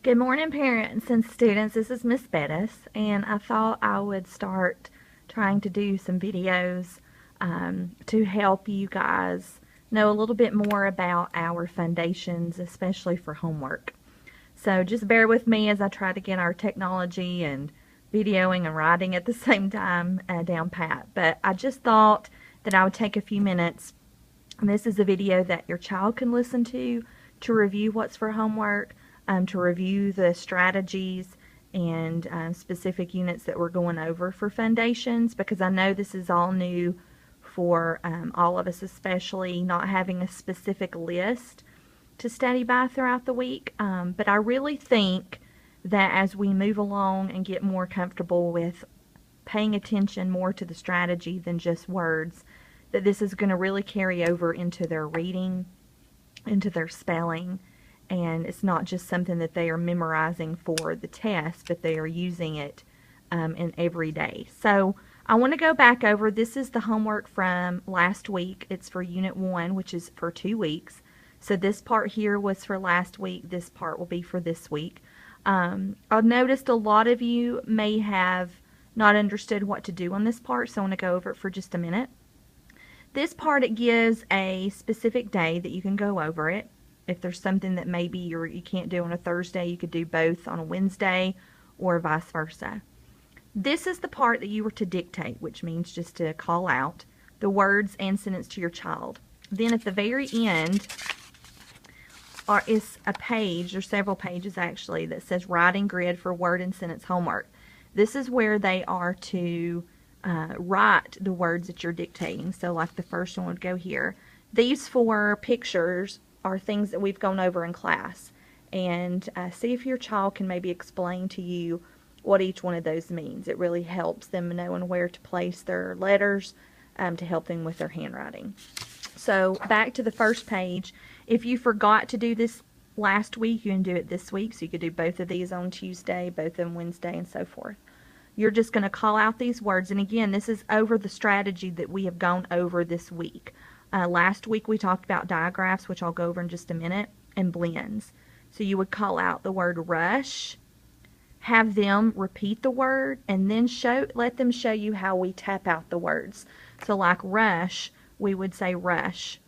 Good morning, parents and students. This is Miss Bettis, and I thought I would start trying to do some videos to help you guys know a little bit more about our foundations, especially for homework. So just bear with me as I try to get our technology and videoing and writing at the same time down pat. But I just thought that I would take a few minutes. This is a video that your child can listen to review what's for homework, to review the strategies and specific units that we're going over for foundations, because I know this is all new for all of us, especially not having a specific list to study by throughout the week. But I really think that as we move along and get more comfortable with paying attention more to the strategy than just words, that this is going to really carry over into their reading, into their spelling, and it's not just something that they are memorizing for the test, but they are using it in every day. So I want to go back over, this is the homework from last week. It's for Unit 1, which is for 2 weeks. So this part here was for last week. This part will be for this week. I've noticed a lot of you may have not understood what to do on this part, so I want to go over it for just a minute. This part, it gives a specific day that you can go over it. If there's something that maybe you can't do on a Thursday, you could do both on a Wednesday or vice versa. This is the part that you were to dictate, which means just to call out the words and sentence to your child. Then at the very end is a page, or several pages actually, that says writing grid for word and sentence homework. This is where they are to write the words that you're dictating. So like the first one would go here. These 4 pictures are things that we've gone over in class, and see if your child can maybe explain to you what each one of those means. It really helps them knowing where to place their letters to help them with their handwriting. So back to the first page. If you forgot to do this last week, you can do it this week. So you could do both of these on Tuesday, both of them Wednesday, and so forth. You're just going to call out these words, and again, this is over the strategy that we have gone over this week. Last week we talked about digraphs, which I'll go over in just a minute, and blends. So you would call out the word rush, have them repeat the word, and then let them show you how we tap out the words. So like rush, we would say rush,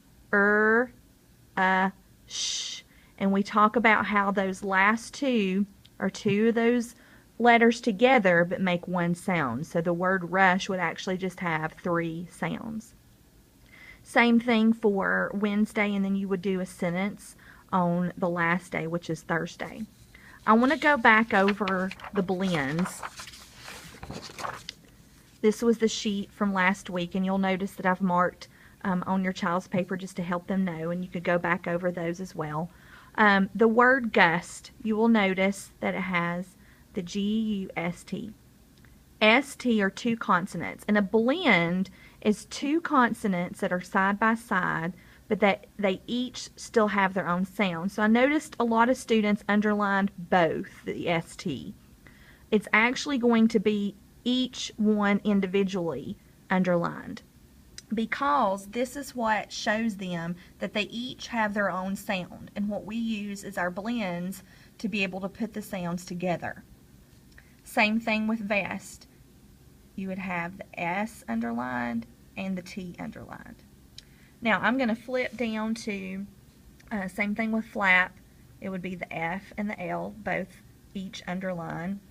sh. And we talk about how those last 2 are 2 of those letters together but make one sound. So the word rush would actually just have 3 sounds. Same thing for Wednesday, and then you would do a sentence on the last day, which is Thursday. I want to go back over the blends. This was the sheet from last week, and you'll notice that I've marked on your child's paper just to help them know, and you could go back over those as well. The word gust, you will notice that it has the G-U-S-T. S-T are 2 consonants, and a blend is 2 consonants that are side by side, but that they each still have their own sound. So I noticed a lot of students underlined both the ST. It's actually going to be each one individually underlined, because this is what shows them that they each have their own sound, and what we use is our blends to be able to put the sounds together. Same thing with vest. You would have the S underlined and the T underlined. Now I'm going to flip down to same thing with flap. It would be the F and the L, both each underlined.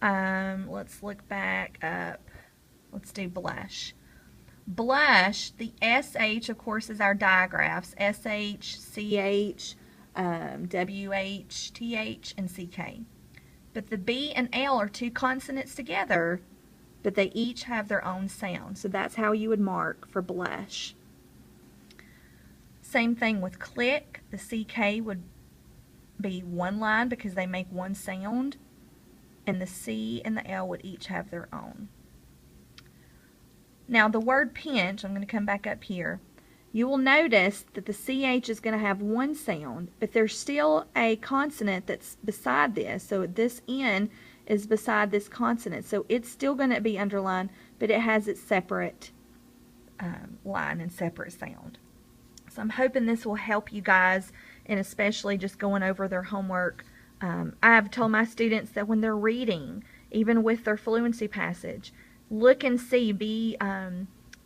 Let's look back up. Let's do blush. Blush, the SH, of course, is our digraphs. SH, CH, WH, TH, and CK. But the B and L are 2 consonants together, but they each have their own sound. So that's how you would mark for blush. Same thing with click. The CK would be 1 line because they make 1 sound, and the C and the L would each have their own. Now the word pinch, I'm going to come back up here. You will notice that the CH is going to have 1 sound, but there's still a consonant that's beside this. So this N is beside this consonant. So it's still going to be underlined, but it has its separate line and separate sound. So I'm hoping this will help you guys, and especially just going over their homework I have told my students that when they're reading, even with their fluency passage, look and see,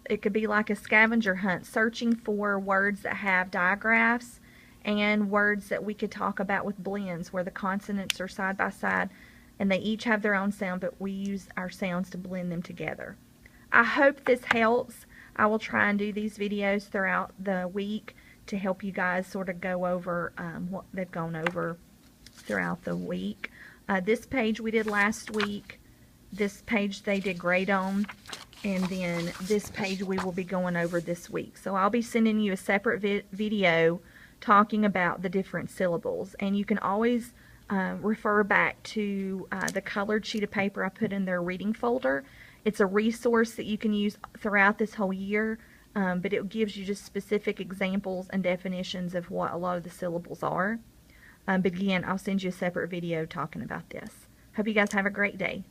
it could be like a scavenger hunt, searching for words that have digraphs and words that we could talk about with blends where the consonants are side by side and they each have their own sound, but we use our sounds to blend them together. I hope this helps. I will try and do these videos throughout the week to help you guys sort of go over what they've gone over throughout the week. This page we did last week. This page they did great on. And then this page we will be going over this week. So I'll be sending you a separate video talking about the different syllables. And you can always refer back to the colored sheet of paper I put in their reading folder. It's a resource that you can use throughout this whole year, but it gives you just specific examples and definitions of what a lot of the syllables are. But again, I'll send you a separate video talking about this. Hope you guys have a great day.